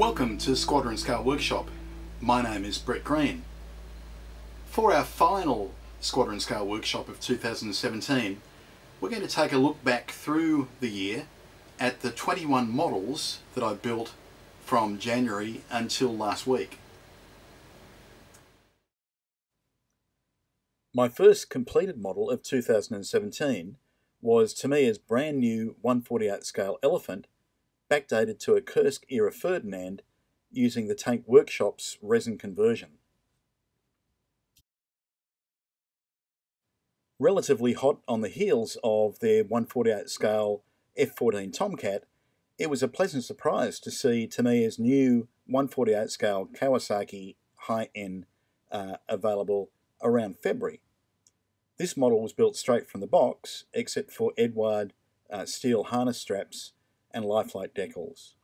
Welcome to Squadron Scale Workshop. My name is Brett Green. For our final Squadron Scale Workshop of 2017, we're going to take a look back through the year at the 21 models that I built from January until last week. My first completed model of 2017 was Tamiya's brand new 148 scale Elephant, backdated to a Kursk era Ferdinand using the Tank Workshop's resin conversion. Relatively hot on the heels of their 148 scale F14 Tomcat, it was a pleasant surprise to see Tamiya's new 148 scale Kawasaki high-end available around February. This model was built straight from the box, except for Edward steel harness straps and lifelike decals.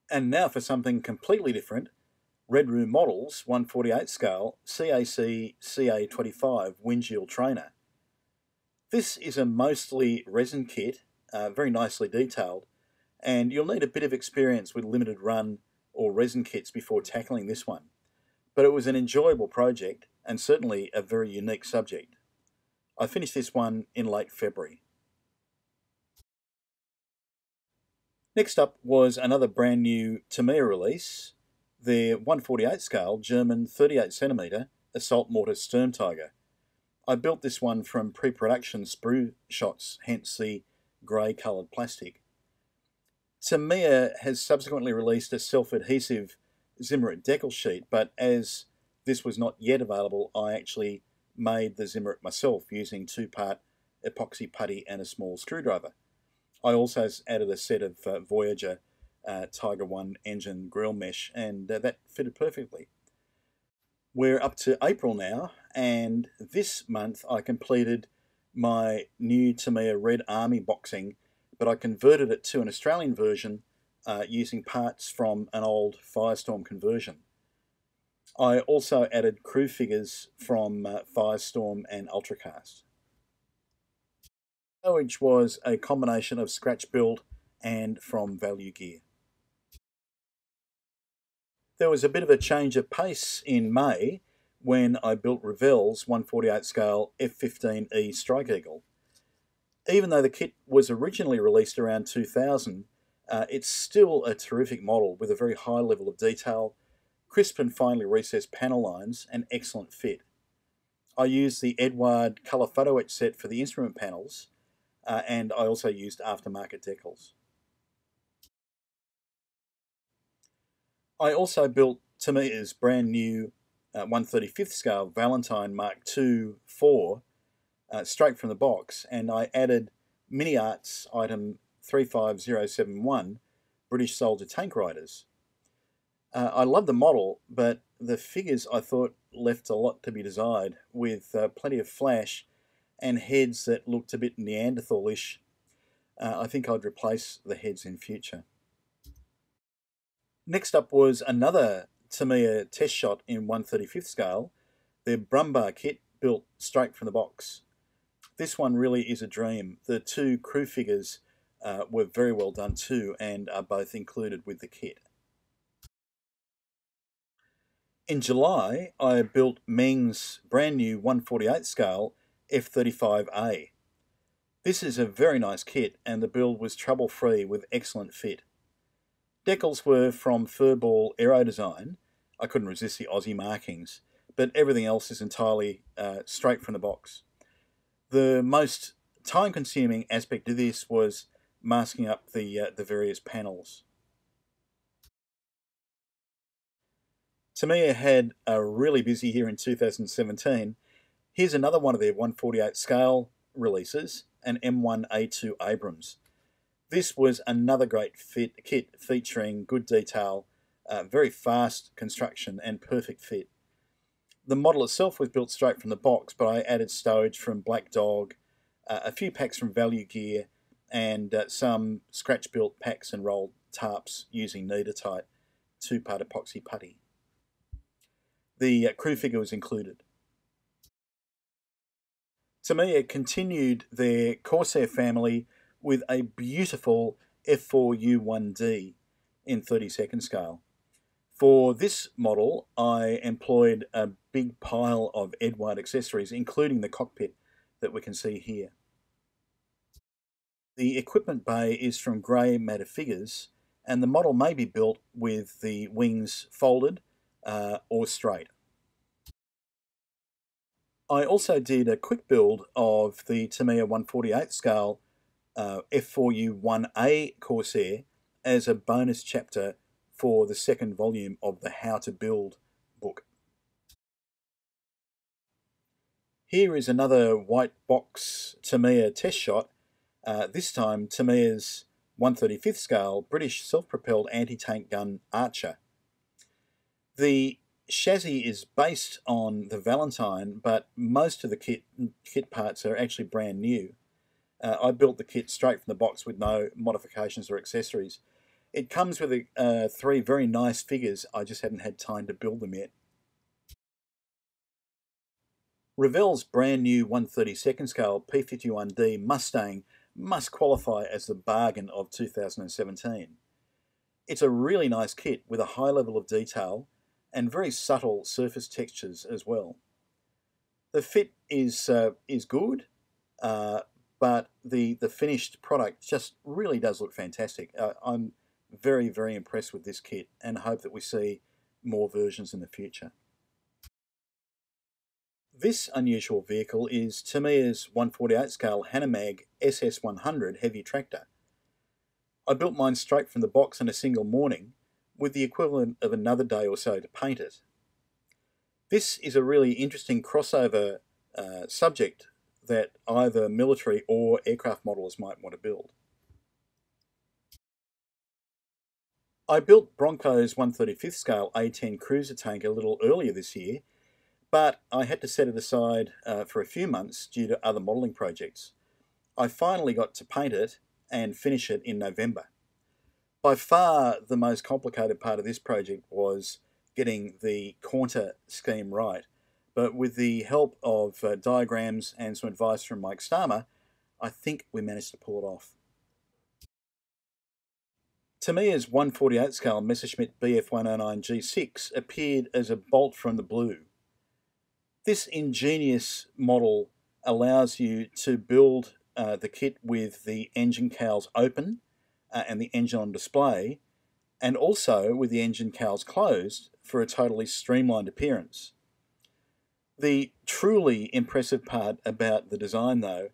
And now for something completely different, Red Room Models 148 scale CAC CA25 Windshield Trainer. This is a mostly resin kit, very nicely detailed, and you'll need a bit of experience with limited run or resin kits before tackling this one. But it was an enjoyable project and certainly a very unique subject. I finished this one in late February. Next up was another brand new Tamiya release, their 148 scale German 38cm Assault Mortar Sturm Tiger. I built this one from pre-production sprue shots, hence the grey coloured plastic. Tamiya has subsequently released a self-adhesive Zimmerit decal sheet, but as this was not yet available, I actually made the Zimmerit myself using 2-part epoxy putty and a small screwdriver. I also added a set of Voyager Tiger 1 engine grill mesh, and that fitted perfectly. We're up to April now, and this month I completed my new Tamiya Red Army boxing, but I converted it to an Australian version using parts from an old Firestorm conversion. I also added crew figures from Firestorm and Ultracast. Stowage was a combination of scratch build and from value gear. There was a bit of a change of pace in May when I built Revell's 148 scale F15E Strike Eagle. Even though the kit was originally released around 2000, it's still a terrific model with a very high level of detail, crisp and finely recessed panel lines, and excellent fit. I used the Edward colour photo etch set for the instrument panels, and I also used aftermarket decals. I also built Tamiya's brand new 135th scale Valentine Mark II 4 straight from the box, and I added Mini Arts item 35071 British Soldier Tank Riders. I love the model, but the figures I thought left a lot to be desired, with plenty of flash and heads that looked a bit Neanderthal-ish. I think I'd replace the heads in future. Next up was another Tamiya test shot in 135th scale, their Bromberg kit built straight from the box. This one really is a dream. The two crew figures were very well done too, and are both included with the kit. In July, I built Ming's brand new 148 scale F35A. This is a very nice kit, and the build was trouble-free with excellent fit. Decals were from Furball Aero Design. I couldn't resist the Aussie markings, but everything else is entirely straight from the box. The most time-consuming aspect of this was masking up the various panels. Tamiya had a really busy year in 2017. Here's another one of their 148 scale releases, an M1A2 Abrams. This was another great kit featuring good detail, very fast construction and perfect fit. The model itself was built straight from the box, but I added stowage from Black Dog, a few packs from Value Gear, and some scratch-built packs and rolled tarps using Neatertight 2-part epoxy putty. The crew figure was included. Tamiya continued their Corsair family with a beautiful F4U1D in 32nd scale. For this model, I employed a big pile of Eduard accessories, including the cockpit that we can see here. The equipment bay is from grey matter figures, and the model may be built with the wings folded or straight. I also did a quick build of the Tamiya 148 scale F4U1A Corsair as a bonus chapter for the second volume of the How to Build book. Here is another white box Tamiya test shot, this time Tamiya's 135th scale British self-propelled anti-tank gun Archer. The chassis is based on the Valentine, but most of the kit parts are actually brand new. I built the kit straight from the box with no modifications or accessories. It comes with 3 very nice figures. I just hadn't had time to build them yet. Revell's brand new 132nd scale P51D Mustang must qualify as the bargain of 2017. It's a really nice kit with a high level of detail and very subtle surface textures as well. The fit is good, but the finished product just really does look fantastic. I'm very, very impressed with this kit and hope that we see more versions in the future. This unusual vehicle is Tamiya's 148 scale Hanomag SS100 heavy tractor. I built mine straight from the box in a single morning, with the equivalent of another day or so to paint it. This is a really interesting crossover subject that either military or aircraft modelers might want to build. I built Broncos 135th scale A10 cruiser tank a little earlier this year, but I had to set it aside for a few months due to other modelling projects. I finally got to paint it and finish it in November. By far the most complicated part of this project was getting the contour scheme right, but with the help of diagrams and some advice from Mike Starmer, I think we managed to pull it off. Tamiya's 148 scale Messerschmitt BF109 G6 appeared as a bolt from the blue. This ingenious model allows you to build the kit with the engine cowls open and the engine on display, and also with the engine cowls closed for a totally streamlined appearance. The truly impressive part about the design, though,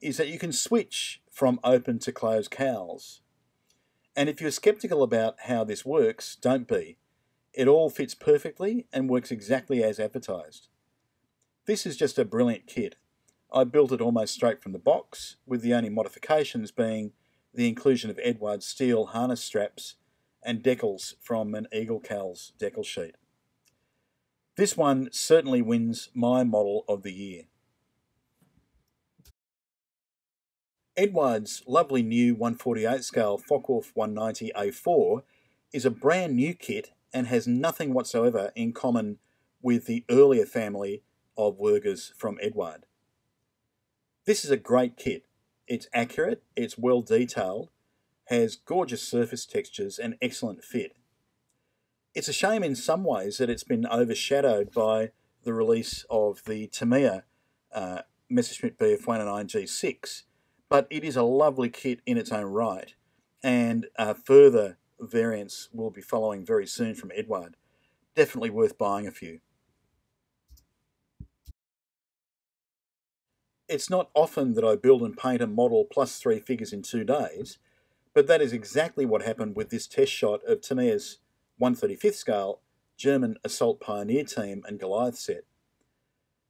is that you can switch from open to closed cowls. And if you're skeptical about how this works, don't be. It all fits perfectly and works exactly as advertised. This is just a brilliant kit. I built it almost straight from the box, with the only modifications being the inclusion of Eduard steel harness straps and decals from an Eagle Cowls decal sheet. This one certainly wins my model of the year. Eduard's lovely new 148 scale Focke-Wulf 190A4 is a brand new kit and has nothing whatsoever in common with the earlier family of Wurgers from Eduard. This is a great kit. It's accurate, it's well detailed, has gorgeous surface textures and excellent fit. It's a shame in some ways that it's been overshadowed by the release of the Tamiya Messerschmitt BF109 G6, but it is a lovely kit in its own right, and further variants will be following very soon from Eduard. Definitely worth buying a few. It's not often that I build and paint a model plus 3 figures in 2 days, but that is exactly what happened with this test shot of Tamiya's 135th scale German Assault Pioneer Team and Goliath set.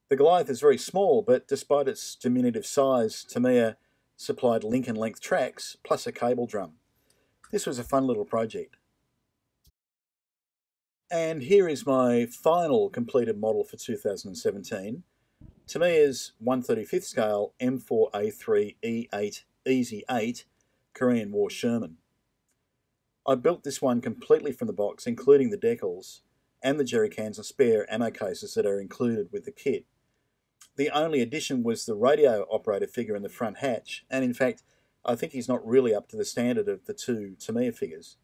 The Goliath is very small, but despite its diminutive size, Tamiya supplied Lincoln length tracks plus a cable drum. This was a fun little project. And here is my final completed model for 2017. Tamiya's 135th scale M4A3 E8 Easy 8 Korean War Sherman. I built this one completely from the box, including the decals and the jerry cans and spare ammo cases that are included with the kit. The only addition was the radio operator figure in the front hatch, and in fact, I think he's not really up to the standard of the two Tamiya figures.